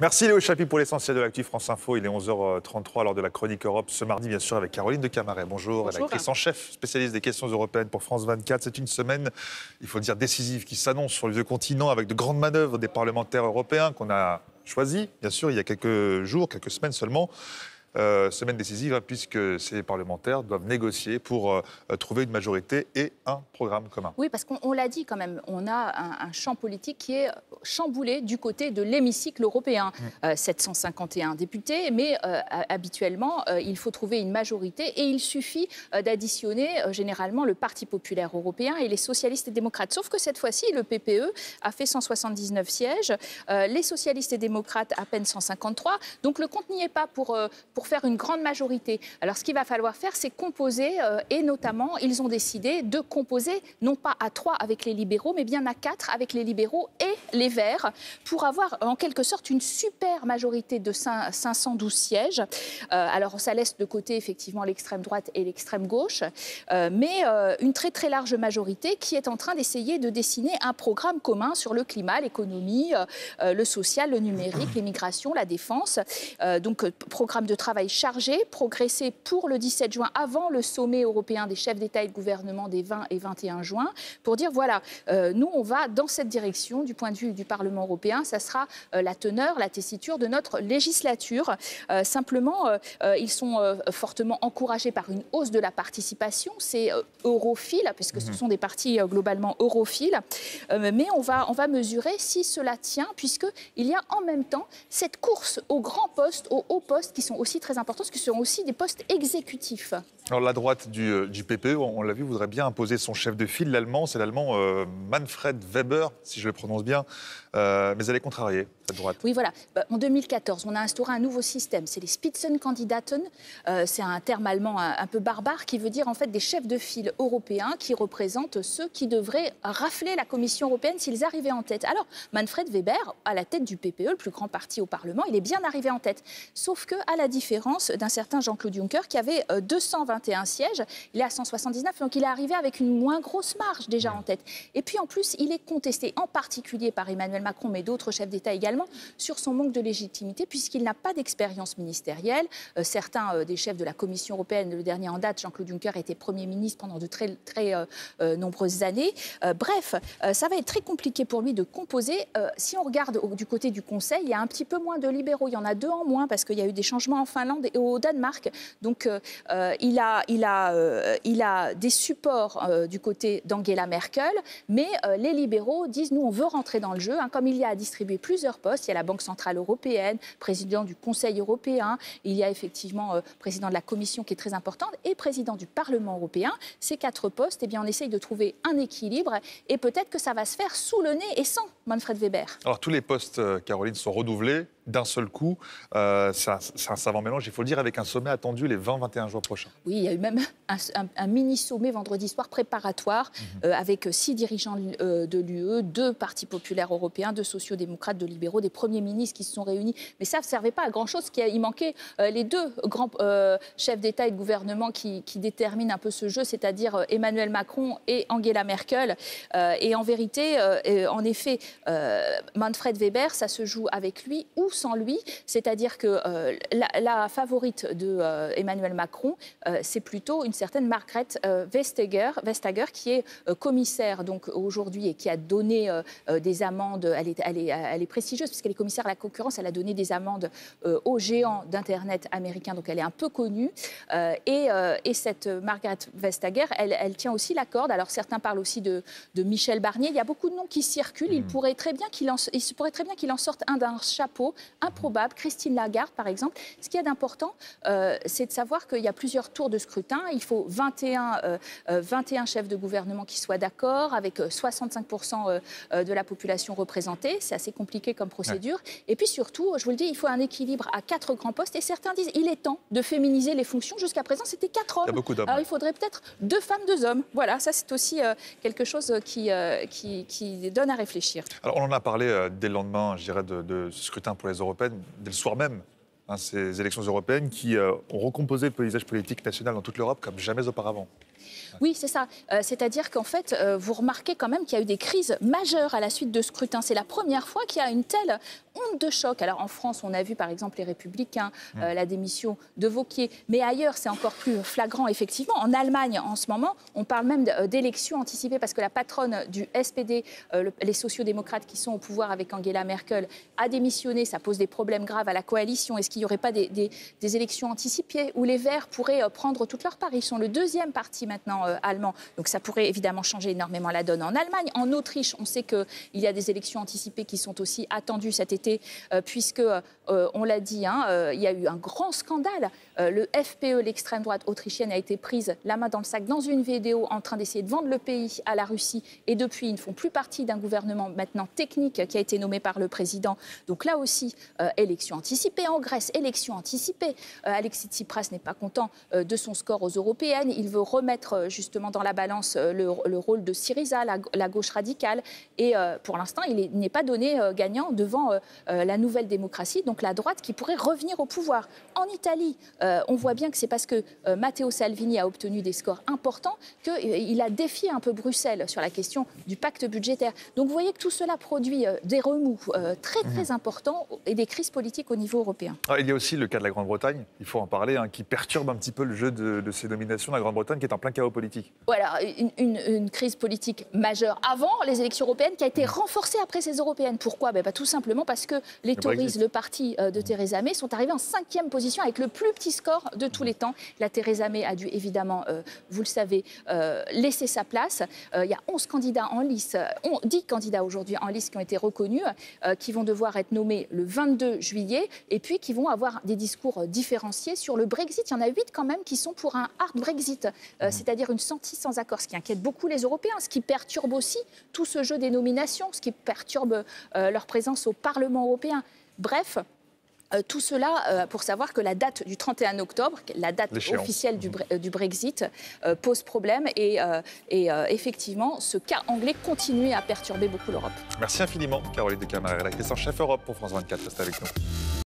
Merci Léo Chapi pour l'essentiel de l'actu France Info. Il est 11h33 lors de la chronique Europe ce mardi, bien sûr, avec Caroline de Camaret. Bonjour, elle est actrice en chef, spécialiste des questions européennes pour France 24. C'est une semaine, il faut le dire, décisive qui s'annonce sur le vieux continent avec de grandes manœuvres des parlementaires européens qu'on a choisis, bien sûr, il y a quelques jours, quelques semaines seulement. Semaine décisive, puisque ces parlementaires doivent négocier pour trouver une majorité et un programme commun. Oui, parce qu'on l'a dit quand même, on a un champ politique qui est chamboulé du côté de l'hémicycle européen. 751 députés, mais habituellement, il faut trouver une majorité et il suffit d'additionner généralement le Parti populaire européen et les socialistes et démocrates. Sauf que cette fois-ci, le PPE a fait 179 sièges, les socialistes et démocrates à peine 153. Donc le compte n'y est pas pour faire une grande majorité. Alors ce qu'il va falloir faire, c'est composer, et notamment, ils ont décidé de composer, non pas à 3 avec les libéraux, mais bien à 4 avec les libéraux et les Verts, pour avoir en quelque sorte une super majorité de 512 sièges. Alors ça laisse de côté effectivement l'extrême droite et l'extrême gauche, mais une très très large majorité qui est en train d'essayer de dessiner un programme commun sur le climat, l'économie, le social, le numérique, l'immigration, la défense. Donc programme de travail chargé, progresser pour le 17 juin, avant le sommet européen des chefs d'État et de gouvernement des 20 et 21 juin, pour dire voilà, nous on va dans cette direction du point de vue du Parlement européen, ça sera la teneur, la tessiture de notre législature. Simplement, ils sont fortement encouragés par une hausse de la participation, c'est europhile, puisque ce sont des partis globalement europhiles, mais on va mesurer si cela tient, puisqu'il y a en même temps cette course aux grands postes, aux hauts postes, qui sont aussi très importants, parce que ce sont aussi des postes exécutifs. Alors la droite du PPE, on l'a vu, voudrait bien imposer son chef de file, l'allemand, c'est l'allemand Manfred Weber, si je le prononce bien, mais elle est contrariée, cette droite. Oui, voilà. En 2014, on a instauré un nouveau système, c'est les Spitzenkandidaten, c'est un terme allemand un peu barbare qui veut dire en fait des chefs de file européens qui représentent ceux qui devraient rafler la Commission européenne s'ils arrivaient en tête. Alors, Manfred Weber, à la tête du PPE, le plus grand parti au Parlement, il est bien arrivé en tête. Sauf que, à la différence d'un certain Jean-Claude Juncker qui avait 221 sièges, il est à 179, donc il est arrivé avec une moins grosse marge déjà en tête. Et puis en plus, il est contesté en particulier par Emmanuel Macron, mais d'autres chefs d'État également, sur son manque de légitimité, puisqu'il n'a pas d'expérience ministérielle. Certains des chefs de la Commission européenne, le dernier en date, Jean-Claude Juncker, était Premier ministre pendant de très nombreuses années. Bref, ça va être très compliqué pour lui de composer. Si on regarde du côté du Conseil, il y a un petit peu moins de libéraux, il y en a 2 en moins, parce qu'il y a eu des changements en Finlande et au Danemark. Donc il a des supports du côté d'Angela Merkel, mais les libéraux disent nous on veut rentrer dans le jeu, comme il y a à distribuer plusieurs postes. Il y a la Banque centrale européenne, président du Conseil européen, il y a effectivement président de la Commission qui est très importante et président du Parlement européen. Ces 4 postes, eh bien, on essaye de trouver un équilibre et peut-être que ça va se faire sous le nez et sans Manfred Weber. Alors tous les postes, Caroline, sont renouvelés d'un seul coup. C'est un savant mélange, il faut le dire, avec un sommet attendu les 20-21 jours prochains. Oui, il y a eu même un mini-sommet vendredi soir préparatoire avec 6 dirigeants de l'UE, 2 partis populaires européens, 2 sociodémocrates, 2 libéraux, des premiers ministres qui se sont réunis. Mais ça ne servait pas à grand-chose. Il manquait les 2 grands chefs d'État et de gouvernement qui déterminent un peu ce jeu, c'est-à-dire Emmanuel Macron et Angela Merkel. Et en vérité, en effet, Manfred Weber, ça se joue avec lui ou sans lui, c'est-à-dire que la favorite de Emmanuel Macron, c'est plutôt une certaine Margrethe Vestager, qui est commissaire donc aujourd'hui et qui a donné des amendes. Elle est prestigieuse puisqu'elle est commissaire à la concurrence. Elle a donné des amendes aux géants d'Internet américains, donc elle est un peu connue. Et cette Margrethe Vestager, elle tient aussi la corde. Alors certains parlent aussi de Michel Barnier. Il y a beaucoup de noms qui circulent. Il pourrait très bien qu'il en sorte un d'un chapeau improbable. Christine Lagarde, par exemple. Ce qu'il y a d'important, c'est de savoir qu'il y a plusieurs tours de scrutin. Il faut 21 chefs de gouvernement qui soient d'accord, avec 65% de la population représentée. C'est assez compliqué comme procédure. Ouais. Et puis surtout, je vous le dis, il faut un équilibre à 4 grands postes. Et certains disent il est temps de féminiser les fonctions. Jusqu'à présent, c'était 4 hommes. Il y a beaucoup d'hommes. Alors il faudrait peut-être 2 femmes, 2 hommes. Voilà, ça c'est aussi quelque chose qui donne à réfléchir. Alors on en a parlé dès le lendemain, je dirais, de ce scrutin pour les européennes, dès le soir même. Ces élections européennes qui ont recomposé le paysage politique national dans toute l'Europe comme jamais auparavant. Oui, c'est ça. C'est-à-dire qu'en fait, vous remarquez quand même qu'il y a eu des crises majeures à la suite de scrutins. C'est la première fois qu'il y a une telle onde de choc. Alors en France, on a vu par exemple les Républicains, la démission de Wauquiez, mais ailleurs, c'est encore plus flagrant, effectivement. En Allemagne, en ce moment, on parle même d'élections anticipées parce que la patronne du SPD, les sociodémocrates qui sont au pouvoir avec Angela Merkel, a démissionné. Ça pose des problèmes graves à la coalition. Est-ce qu'il n'y aurait pas des élections anticipées où les Verts pourraient prendre toute leur part? Ils sont le deuxième parti maintenant allemand. Donc ça pourrait évidemment changer énormément la donne en Allemagne. En Autriche, on sait qu'il y a des élections anticipées qui sont aussi attendues cet été, puisque, on l'a dit, il y a eu un grand scandale. Le FPE, l'extrême droite autrichienne, a été prise la main dans le sac dans une vidéo en train d'essayer de vendre le pays à la Russie. Et depuis, ils ne font plus partie d'un gouvernement maintenant technique qui a été nommé par le président. Donc là aussi, élection anticipée. En Grèce, élection anticipée. Alexis Tsipras n'est pas content de son score aux européennes. Il veut remettre justement dans la balance le rôle de Syriza, la gauche radicale. Et pour l'instant, il n'est pas donné gagnant devant la nouvelle démocratie, donc la droite qui pourrait revenir au pouvoir. En Italie, on voit bien que c'est parce que Matteo Salvini a obtenu des scores importants qu'il a défié un peu Bruxelles sur la question du pacte budgétaire. Donc vous voyez que tout cela produit des remous très importants et des crises politiques au niveau européen. Il y a aussi le cas de la Grande-Bretagne, il faut en parler, qui perturbe un petit peu le jeu de ces nominations. La Grande-Bretagne qui est en plein chaos politique. Voilà, une crise politique majeure avant les élections européennes qui a été renforcée après ces européennes. Pourquoi? Tout simplement parce que les Tories, le parti de Theresa May, sont arrivés en 5e position avec le plus petit score de tous les temps. La Theresa May a dû évidemment, vous le savez, laisser sa place. Il y a 11 candidats en lice, 10 candidats aujourd'hui en lice qui ont été reconnus, qui vont devoir être nommés le 22 juillet et puis qui vont avoir des discours différenciés sur le Brexit. Il y en a 8 quand même qui sont pour un hard Brexit, c'est-à-dire une sortie sans accord, ce qui inquiète beaucoup les Européens, ce qui perturbe aussi tout ce jeu des nominations, ce qui perturbe leur présence au Parlement européen. Bref, tout cela pour savoir que la date du 31 octobre, la date officielle du Brexit, pose problème et effectivement, ce cas anglais continue à perturber beaucoup l'Europe. Merci infiniment, Caroline de Camaret, rédactrice en chef Europe pour France 24. Restez avec nous.